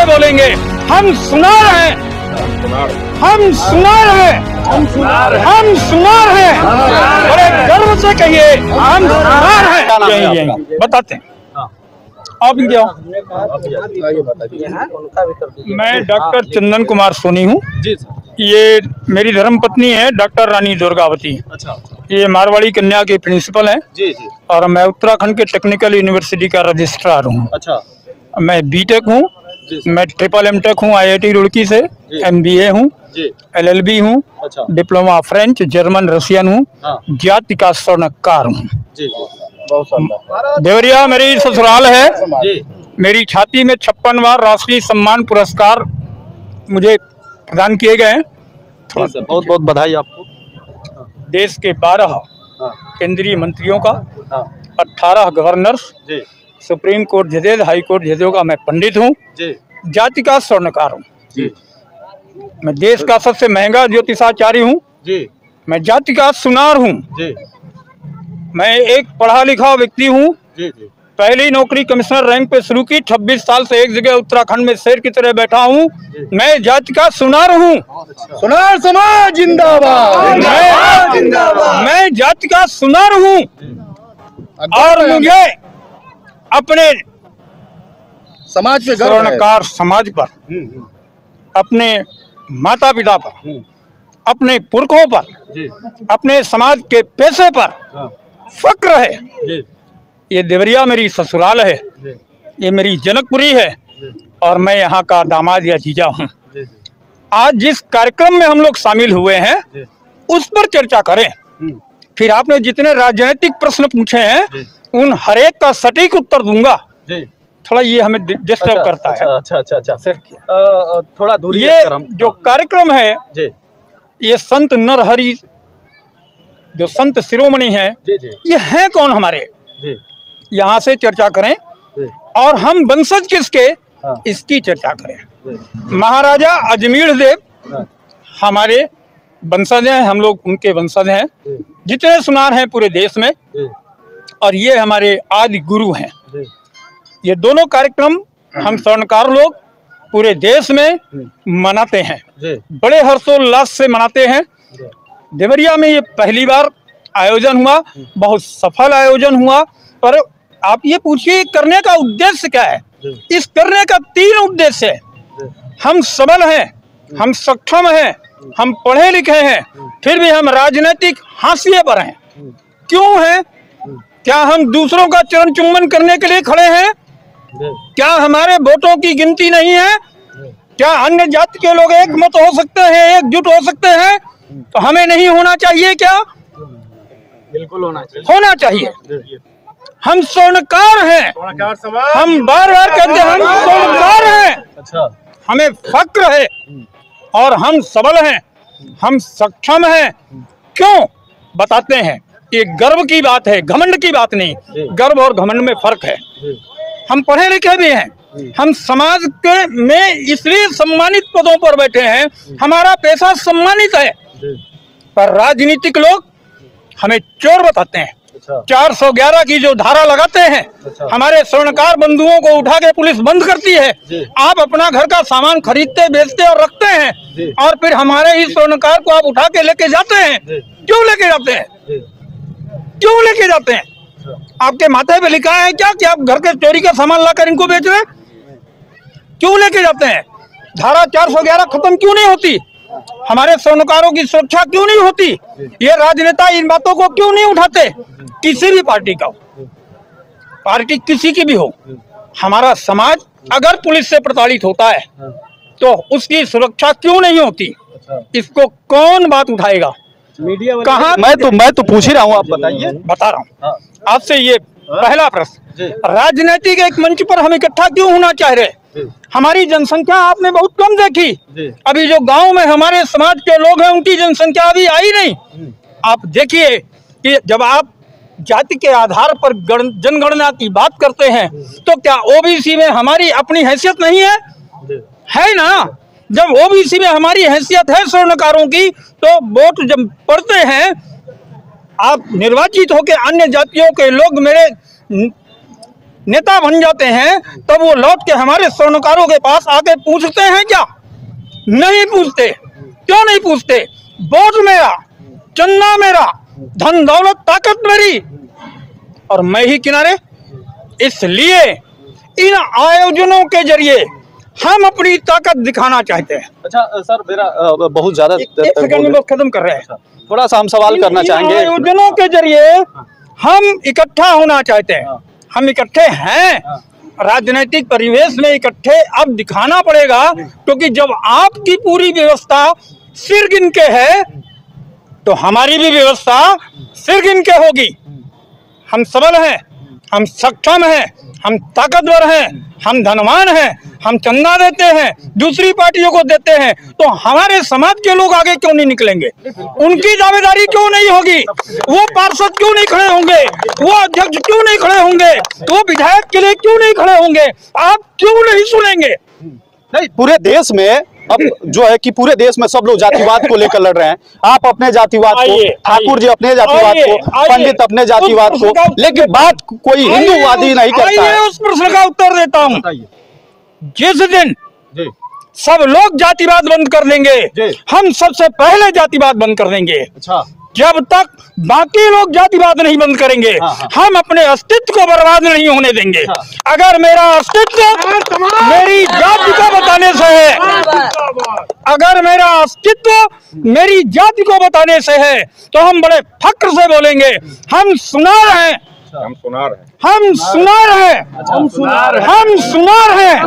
से बोलेंगे, हम सुनार हैं, हम सुनार हैं, हम सुनार हैं, बड़े गर्व से कहिए हम सुनार हैं। यही बताते हैं आप क्या? मैं डॉक्टर चंदन कुमार सोनी हूँ। ये मेरी धर्मपत्नी है डॉक्टर रानी दुर्गावती। अच्छा। ये मारवाड़ी कन्या के प्रिंसिपल हैं। जी जी। और मैं उत्तराखंड के टेक्निकल यूनिवर्सिटी का रजिस्ट्रार हूँ। अच्छा। मैं बीटेक हूँ, मैं ट्रिपल एमटेक हूँ IIT रुड़की से, MBA हूँ, LLB हूँ, अच्छा। डिप्लोमा फ्रेंच जर्मन रशियन हूँ, हाँ। जाति का स्वर्णकार हूँ। जी बहुत शानदार। देवरिया मेरी ससुराल है। जी। मेरी छाती में 56 बार राष्ट्रीय सम्मान पुरस्कार मुझे प्रदान किए गए हैं। बहुत बहुत बधाई आपको। देश के 12 केंद्रीय मंत्रियों का, 18 गवर्नर्स, सुप्रीम कोर्ट जजेज, हाई कोर्ट जजों का मैं पंडित हूँ, जाति का स्वर्णकार हूँ। मैं देश का सबसे महंगा ज्योतिषाचार्य हूँ। मैं जाति का सुनार हूँ। मैं एक पढ़ा लिखा व्यक्ति हूँ। पहली नौकरी कमिश्नर रैंक पे शुरू की, 26 साल से एक जगह उत्तराखंड में शेर की तरह बैठा हूँ। मैं जाति का सुनार हूँ। सुनार समाज जिंदाबाद। मैं जाति का सुनार हूँ। और मुझे अपने समाज पे स्वर्णकार समाज पर, अपने माता पिता पर, अपने पुरखों पर, अपने समाज के पैसे पर फक्र है। ये देवरिया मेरी ससुराल है, ये मेरी जनकपुरी है और मैं यहाँ का दामाद या जीजा हूँ। आज जिस कार्यक्रम में हम लोग शामिल हुए हैं उस पर चर्चा करें। फिर आपने जितने राजनीतिक प्रश्न पूछे हैं उन हर एक का सटीक उत्तर दूंगा। थोड़ा ये हमें डिस्टर्ब करता है। अच्छा सर, थोड़ा दूरी ये जो कार्यक्रम है ये संत नरहरि जो संत शिरोमणि है, ये हैं कौन हमारे, यहाँ से चर्चा करें। और हम वंशज किसके, इसकी चर्चा करें। महाराजा अजमेर देव हमारे वंशज हैं, हम लोग उनके वंशज हैं। जितने सुनार हैं पूरे देश में, और ये हमारे आदि गुरु हैं। ये दोनों कार्यक्रम हम स्वर्णकार लोग पूरे देश में मनाते हैं, बड़े हर्षोल्लास से मनाते हैं। देवरिया में ये पहली बार आयोजन हुआ, बहुत सफल आयोजन हुआ। पर आप ये पूछिए करने का उद्देश्य क्या है। इस करने का 3 उद्देश्य है। हम सबल हैं, हम सक्षम हैं, हम पढ़े लिखे हैं, फिर भी हम राजनीतिक हाशिए पर हैं। क्यों हैं? क्या हम दूसरों का चरण चुम्बन करने के लिए खड़े हैं? क्या हमारे वोटों की गिनती नहीं है? क्या अन्य जाति के लोग एक मत हो सकते हैं, एकजुट हो सकते हैं? तो हमें नहीं होना चाहिए क्या? बिल्कुल होना चाहिए। हम स्वर्णकार हैं, हम बार बार कहते हैं हम स्वर्णकार हैं। अच्छा। हमें फक्र है और हम सबल हैं, हम सक्षम हैं। क्यों बताते हैं? ये गर्व की बात है, घमंड की बात नहीं। गर्व और घमंड में फर्क है। हम पढ़े लिखे भी हैं, हम समाज के में इसलिए सम्मानित पदों पर बैठे हैं, हमारा पैसा सम्मानित है। पर राजनीतिक लोग हमें चोर बताते हैं। 411 की जो धारा लगाते हैं, हमारे स्वर्णकार बंधुओं को उठा के पुलिस बंद करती है। आप अपना घर का सामान खरीदते, बेचते और रखते हैं, और फिर हमारे ही स्वर्णकार को आप उठा के लेके जाते हैं। क्यों लेके जाते हैं? क्यों लेके जाते हैं? आपके माथे पे लिखा है क्या कि आप घर के चोरी का सामान लाकर इनको बेच रहे हैं? क्यों लेके जाते हैं? धारा 411 खत्म क्यों नहीं होती? हमारे स्वर्णकारों की सुरक्षा क्यों नहीं होती? ये राजनेता इन बातों को क्यों नहीं उठाते? किसी भी पार्टी का हो, पार्टी किसी की भी हो, हमारा समाज अगर पुलिस से प्रताड़ित होता है तो उसकी सुरक्षा क्यों नहीं होती? इसको कौन बात उठाएगा? मीडिया कहाँ? मैं तो पूछ ही रहा हूँ, आप बताइए। बता रहा हूँ आपसे। ये पहला प्रश्न, राजनीतिक एक मंच पर हम इकट्ठा क्यों होना चाह रहे? हमारी जनसंख्या आपने बहुत कम देखी। अभी जो गांव में हमारे समाज के लोग हैं उनकी जनसंख्या अभी आई नहीं। आप देखिए कि जब आप जाति के आधार पर जनगणना की बात करते हैं तो क्या ओबीसी में हमारी अपनी हैसियत नहीं है? है ना। जब ओबीसी में हमारी हैसियत है स्वर्णकारों की, तो वोट जब पड़ते हैं, आप निर्वाचित होकर अन्य जातियों के लोग मेरे नेता बन जाते हैं तब वो लौट के हमारे स्वर्णकारों के पास आके पूछते हैं क्या? नहीं पूछते। क्यों नहीं पूछते? वोट मेरा, चंदा मेरा, धन दौलत ताकत मेरी और मैं ही किनारे। इसलिए इन आयोजनों के जरिए हम अपनी ताकत दिखाना चाहते हैं। अच्छा सर, मेरा बहुत ज्यादा एक सेकंड में बस खत्म कर रहे हैं। थोड़ा सा हम सवाल करना चाहेंगे। आयोजनों के जरिए हम इकट्ठा होना चाहते हैं। हम इकट्ठे हैं, राजनीतिक परिवेश में इकट्ठे अब दिखाना पड़ेगा, क्योंकि जब आपकी पूरी व्यवस्था सिर गिन के है तो हमारी भी व्यवस्था सिर गिन के होगी। हम सबल हैं, हम सक्षम हैं, हम ताकतवर हैं, हम धनवान हैं, हम चंदा देते हैं, दूसरी पार्टियों को देते हैं, तो हमारे समाज के लोग आगे क्यों नहीं निकलेंगे? उनकी दावेदारी क्यों नहीं होगी? वो पार्षद क्यों नहीं खड़े होंगे? वो अध्यक्ष क्यों नहीं खड़े होंगे? वो विधायक के लिए क्यों नहीं खड़े होंगे? आप क्यों नहीं सुनेंगे? नहीं, पूरे देश में अब जो है कि पूरे देश में सब लोग जातिवाद को लेकर लड़ रहे हैं। आप अपने जातिवाद को, ठाकुर जी अपने जातिवाद को, पंडित अपने जातिवाद को, लेकिन बात कोई हिंदूवादी नहीं करता है। उस प्रश्न का उत्तर देता हूँ। जिस दिन सब लोग जातिवाद बंद कर देंगे, हम सबसे पहले जातिवाद बंद कर देंगे। अच्छा, जब तक बाकी लोग जातिवाद नहीं बंद करेंगे, हम अपने अस्तित्व को बर्बाद नहीं होने देंगे। अगर मेरा अस्तित्व मेरी जाति को बताने से है, अगर मेरा अस्तित्व मेरी जाति को बताने से है, तो हम बड़े फक्र से बोलेंगे हम सुनार हैं, हम सुनार हैं, हम सुनार हैं, हम सुनार हैं।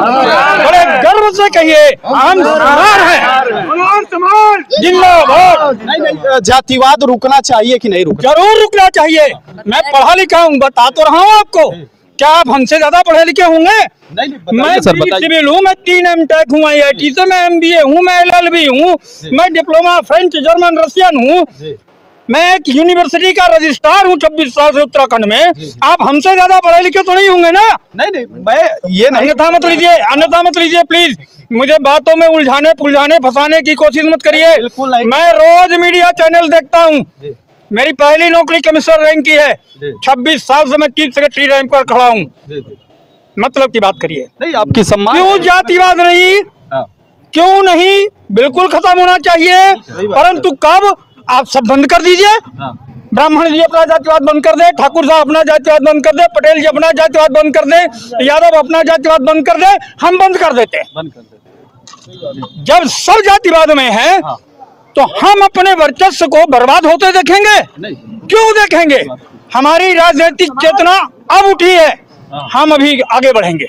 बड़े गर्व से कहिए हम सुनार हैं। जिंदाबाद। नहीं, जातिवाद रुकना चाहिए कि नहीं रुकना? जरूर रुकना चाहिए। मैं पढ़ा लिखा हूँ, बता तो रहा हूँ आपको। क्या आप हमसे ज्यादा पढ़े लिखे होंगे? मैं सिविल हूँ, मैं 3 M.Tech हूँ IIT से, मैं MBA हूँ, मैं LLB हूँ, मैं डिप्लोमा फ्रेंच जर्मन रशियन हूँ, मैं एक यूनिवर्सिटी का रजिस्ट्रार हूँ 26 साल से उत्तराखंड में। आप हमसे ज्यादा पढ़े लिखे तो नहीं होंगे ना? नहीं, मैं ये नहीं, अन्यथा मत लीजिए, अन्यथा मत लीजिए प्लीज। मुझे बातों में उलझाने पुलझाने फंसाने की कोशिश मत करिए। मैं रोज मीडिया चैनल देखता हूँ। मेरी पहली नौकरी कमिश्नर रैंक की है। 26 साल से मैं चीफ सेक्रेटरी रैंक पर खड़ा हूँ। मतलब की बात करिए। नहीं, आपकी सम्मान क्यों जातिवाद नहीं? क्यों नहीं? बिल्कुल खत्म होना चाहिए, परंतु कब? आप सब बंद कर दीजिए। ब्राह्मण जी अपना जातिवाद बंद कर दे, ठाकुर साहब अपना जातिवाद बंद कर दे, पटेल जी अपना जातिवाद बंद कर दे, यादव अपना जातिवाद बंद कर दे, हम बंद कर देते हैं। जब सब जातिवाद में है तो हम अपने वर्चस्व को बर्बाद होते देखेंगे? क्यों देखेंगे? हमारी राजनीतिक चेतना अब उठी है, हम अभी आगे बढ़ेंगे।